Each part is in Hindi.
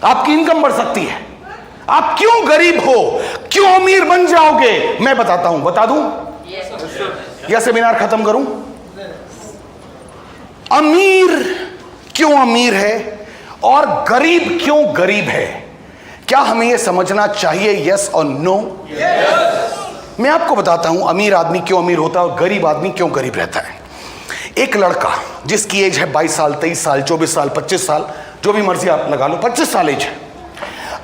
आपकी इनकम बढ़ सकती है। आप क्यों गरीब हो, क्यों अमीर बन जाओगे, मैं बताता हूं। बता दूं या सेमिनार खत्म करूं? अमीर क्यों अमीर है और गरीब क्यों गरीब है, क्या हमें यह समझना चाहिए? यस और नो? मैं आपको बताता हूं अमीर आदमी क्यों अमीर होता है और गरीब आदमी क्यों गरीब रहता है। एक लड़का जिसकी एज है 22 साल, 23 साल, 24 साल, 25 साल, जो भी मर्जी आप लगा लो, 25 साल एज है।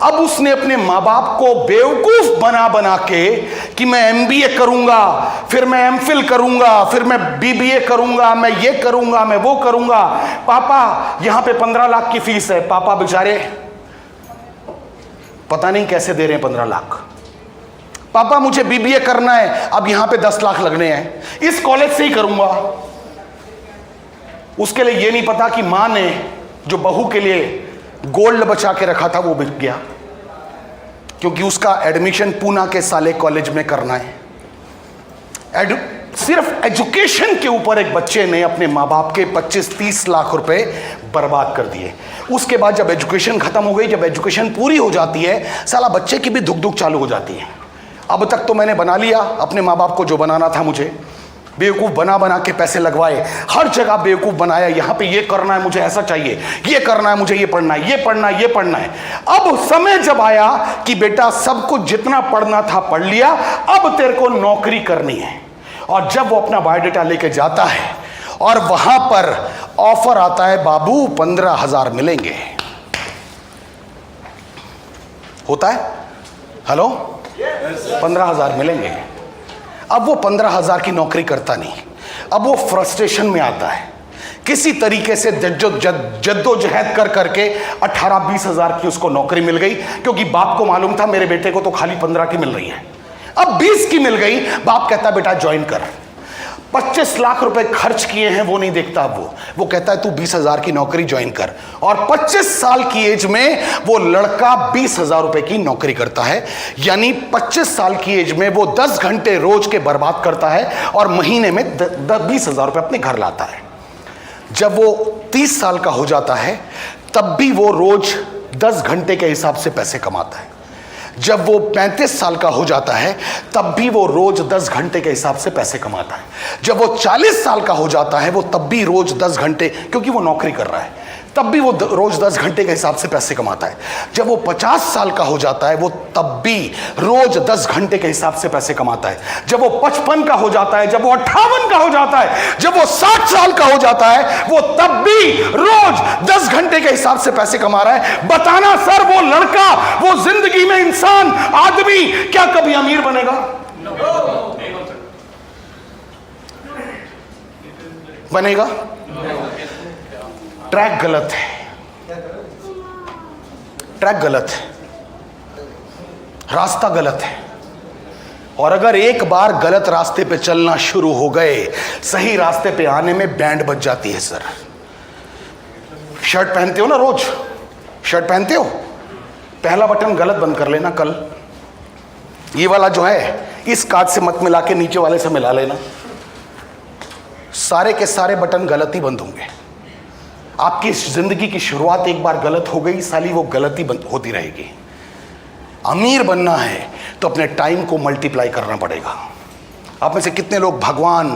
अब उसने अपने माँ बाप को बेवकूफ बना बना के कि मैं एमबीए करूंगा, फिर मैं एमफिल करूंगा, फिर मैं बीबीए करूंगा, मैं ये करूंगा, मैं वो करूंगा। पापा यहां पे 15 लाख की फीस है। पापा बेचारे पता नहीं कैसे दे रहे हैं 15 लाख। पापा मुझे बीबीए करना है, अब यहां पे 10 लाख लगने हैं, इस कॉलेज से ही करूंगा। उसके लिए यह नहीं पता कि मां ने जो बहू के लिए गोल्ड बचा के रखा था वो बिक गया, क्योंकि उसका एडमिशन पूना के साले कॉलेज में करना है। सिर्फ एजुकेशन के ऊपर एक बच्चे ने अपने माँ बाप के 25-30 लाख रुपए बर्बाद कर दिए। उसके बाद जब एजुकेशन खत्म हो गई, जब एजुकेशन पूरी हो जाती है, साला बच्चे की भी धुक धुक चालू हो जाती है। अब तक तो मैंने बना लिया अपने माँ बाप को जो बनाना था, मुझे बेवकूफ़ बना बना के पैसे लगवाए, हर जगह बेवकूफ़ बनाया। यहाँ पे ये करना है, मुझे ऐसा चाहिए, ये करना है, मुझे ये पढ़ना है, ये पढ़ना है, ये पढ़ना है। अब समय जब आया कि बेटा सब कुछ जितना पढ़ना था पढ़ लिया, अब तेरे को नौकरी करनी है। और जब वो अपना बायोडाटा लेके जाता है और वहां पर ऑफर आता है, बाबू 15,000 मिलेंगे। होता है हेलो 15,000 मिलेंगे। अब वो 15,000 की नौकरी करता नहीं। अब वो फ्रस्ट्रेशन में आता है, किसी तरीके से जद्दोजहद कर करके 18-20,000 की उसको नौकरी मिल गई, क्योंकि बाप को मालूम था मेरे बेटे को तो खाली 15 की मिल रही है। अब 20 की मिल गई, बाप कहता बेटा ज्वाइन कर। 25 लाख रुपए खर्च किए हैं वो नहीं देखता। वो कहता है तू 20,000 की नौकरी ज्वाइन कर। और 25 साल की एज में वो लड़का 20,000 रुपए की नौकरी करता है। यानी 25 साल की एज में वो 10 घंटे रोज के बर्बाद करता है और महीने में 20,000 रुपए अपने घर लाता है। जब वो 30 साल का हो जाता है तब भी वो रोज 10 घंटे के हिसाब से पैसे कमाता है। जब वो 35 साल का हो जाता है तब भी वो रोज 10 घंटे के हिसाब से पैसे कमाता है। जब वो 40 साल का हो जाता है वो तब भी रोज 10 घंटे, क्योंकि वो नौकरी कर रहा है, तब भी वो रोज 10 घंटे के हिसाब से पैसे कमाता है। जब वो 50 साल का हो जाता है वो तब भी रोज 10 घंटे के हिसाब से पैसे कमाता है। जब वो 55 का हो जाता है, जब वो 58 का हो जाता है, जब वो 60 साल का हो जाता है, वो तब भी रोज 10 घंटे के हिसाब से पैसे कमा रहा है। बताना सर, वो लड़का, वो जिंदगी में इंसान, आदमी क्या कभी अमीर बनेगा? बनेगा? ट्रैक गलत है, ट्रैक गलत है, रास्ता गलत है। और अगर एक बार गलत रास्ते पे चलना शुरू हो गए, सही रास्ते पे आने में बैंड बज जाती है। सर शर्ट पहनते हो ना, रोज शर्ट पहनते हो, पहला बटन गलत बंद कर लेना कल। ये वाला जो है इस काट से मत मिला के नीचे वाले से मिला लेना। सारे के सारे बटन गलत ही बंद होंगे। आपकी जिंदगी की शुरुआत एक बार गलत हो गई, साली वो गलती होती रहेगी। अमीर बनना है तो अपने टाइम को मल्टीप्लाई करना पड़ेगा। आप में से कितने लोग भगवान,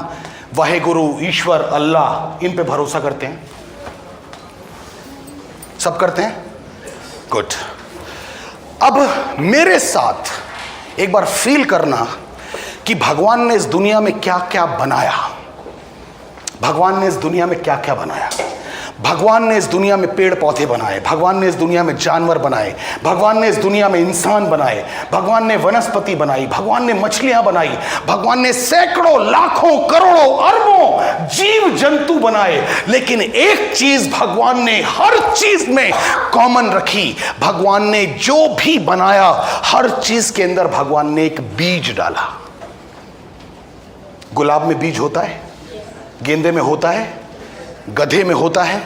वाहेगुरु, ईश्वर, अल्लाह, इन पे भरोसा करते हैं? सब करते हैं? गुड। अब मेरे साथ एक बार फील करना कि भगवान ने इस दुनिया में क्या क्या बनाया। भगवान ने इस दुनिया में क्या क्या बनाया। भगवान ने इस दुनिया में पेड़ पौधे बनाए, भगवान ने इस दुनिया में जानवर बनाए, भगवान ने इस दुनिया में इंसान बनाए, भगवान ने वनस्पति बनाई, भगवान ने मछलियां बनाई, भगवान ने सैकड़ों, लाखों, करोड़ों, अरबों जीव जंतु बनाए। लेकिन एक चीज भगवान ने हर चीज में कॉमन रखी। भगवान ने जो भी बनाया हर चीज के अंदर भगवान ने एक बीज डाला। गुलाब में बीज होता है, गेंदे में होता है, गधे में होता है,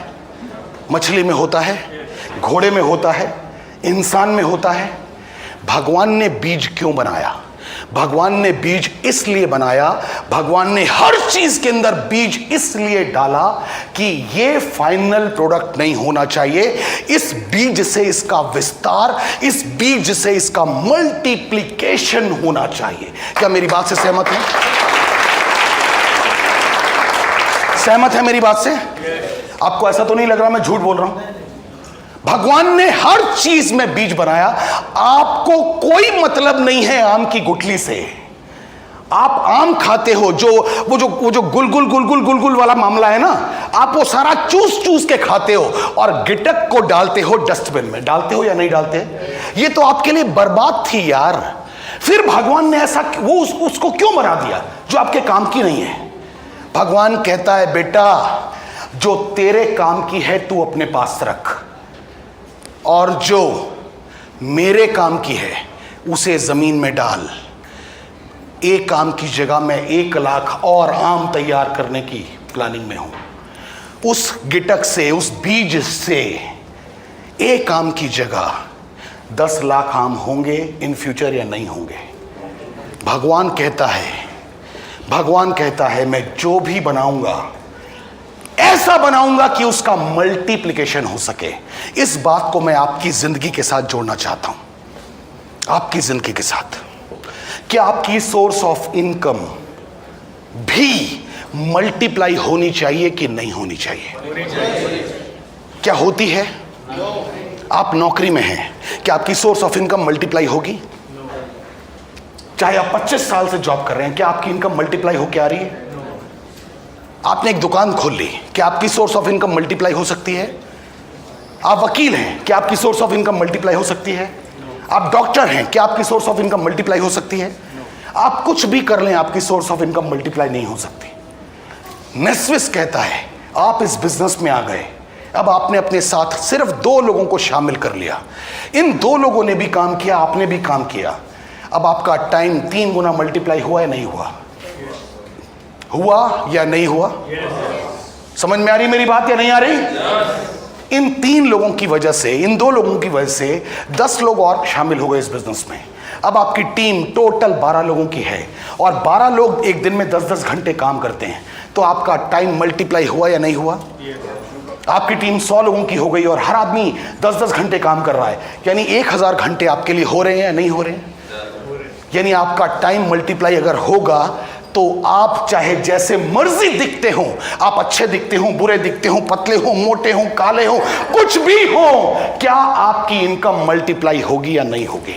मछली में होता है, घोड़े में होता है, इंसान में होता है। भगवान ने बीज क्यों बनाया? भगवान ने बीज इसलिए बनाया, भगवान ने हर चीज के अंदर बीज इसलिए डाला कि ये फाइनल प्रोडक्ट नहीं होना चाहिए, इस बीज से इसका विस्तार, इस बीज से इसका मल्टीप्लिकेशन होना चाहिए। क्या मेरी बात से सहमत है? सहमत है मेरी बात से? आपको ऐसा तो नहीं लग रहा मैं झूठ बोल रहा हूं? भगवान ने हर चीज में बीज बनाया। आपको कोई मतलब नहीं है आम की गुठली से। आप आम खाते हो, वो जो गुलगुल वाला मामला है ना, आप वो सारा चूस चूस के खाते हो और गिटक को डालते हो डस्टबिन में। डालते हो या नहीं डालते? ये तो आपके लिए बर्बाद थी यार। फिर भगवान ने ऐसा उसको क्यों बना दिया जो आपके काम की नहीं है? भगवान कहता है बेटा, जो तेरे काम की है तू अपने पास रख, और जो मेरे काम की है उसे जमीन में डाल। एक काम की जगह मैं 1 लाख और आम तैयार करने की प्लानिंग में हूं। उस गिटक से, उस बीज से एक आम की जगह 10 लाख आम होंगे इन फ्यूचर या नहीं होंगे? भगवान कहता है मैं जो भी बनाऊंगा ऐसा बनाऊंगा कि उसका मल्टीप्लिकेशन हो सके। इस बात को मैं आपकी जिंदगी के साथ जोड़ना चाहता हूं। आपकी जिंदगी के साथ क्या आपकी सोर्स ऑफ इनकम भी मल्टीप्लाई होनी चाहिए कि नहीं होनी चाहिए? क्या होती है? आप नौकरी में हैं, क्या आपकी सोर्स ऑफ इनकम मल्टीप्लाई होगी? चाहे आप 25 साल से जॉब कर रहे हैं, क्या आपकी इनकम मल्टीप्लाई होकर आ रही है? आपने एक दुकान खोल ली, क्या आपकी सोर्स ऑफ इनकम मल्टीप्लाई हो सकती है? आप वकील हैं, क्या आपकी सोर्स ऑफ इनकम मल्टीप्लाई हो सकती है? आप डॉक्टर हैं, क्या आपकी सोर्स ऑफ इनकम मल्टीप्लाई हो सकती है? आप कुछ भी कर लें, आपकी सोर्स ऑफ इनकम मल्टीप्लाई नहीं हो सकती। नेस्विस कहता है आप इस बिजनेस में आ गए, अब आपने अपने साथ सिर्फ 2 लोगों को शामिल कर लिया। इन 2 लोगों ने भी काम किया, आपने भी काम किया। अब आपका टाइम 3 गुना मल्टीप्लाई हुआ या नहीं हुआ? हुआ या नहीं हुआ? समझ में आ रही मेरी बात या नहीं आ रही? इन 3 लोगों की वजह से, इन 2 लोगों की वजह से 10 लोग और शामिल हो गए इस बिजनेस में। अब आपकी टीम टोटल 12 लोगों की है और 12 लोग एक दिन में 10-10 घंटे काम करते हैं। तो आपका टाइम मल्टीप्लाई हुआ या नहीं हुआ? आपकी टीम 100 लोगों की हो गई और हर आदमी 10-10 घंटे काम कर रहा है, यानी 1000 घंटे आपके लिए हो रहे हैं या नहीं हो रहे हैं? यानी आपका टाइम मल्टीप्लाई अगर होगा तो आप चाहे जैसे मर्जी दिखते हो, आप अच्छे दिखते हो, बुरे दिखते हो, पतले हो, मोटे हो, काले हो, कुछ भी हो, क्या आपकी इनकम मल्टीप्लाई होगी या नहीं होगी?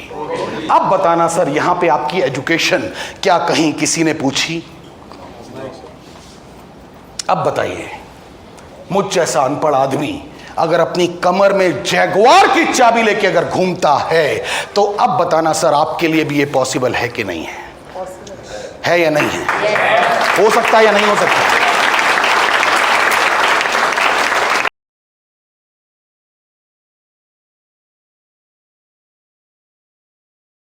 अब बताना सर, यहां पे आपकी एजुकेशन क्या कहीं किसी ने पूछी? अब बताइए, मुझ जैसा अनपढ़ आदमी अगर अपनी कमर में जैगुआर की चाबी लेके अगर घूमता है, तो अब बताना सर, आपके लिए भी ये पॉसिबल है कि नहीं है? है या नहीं है? हो सकता है या नहीं हो सकता?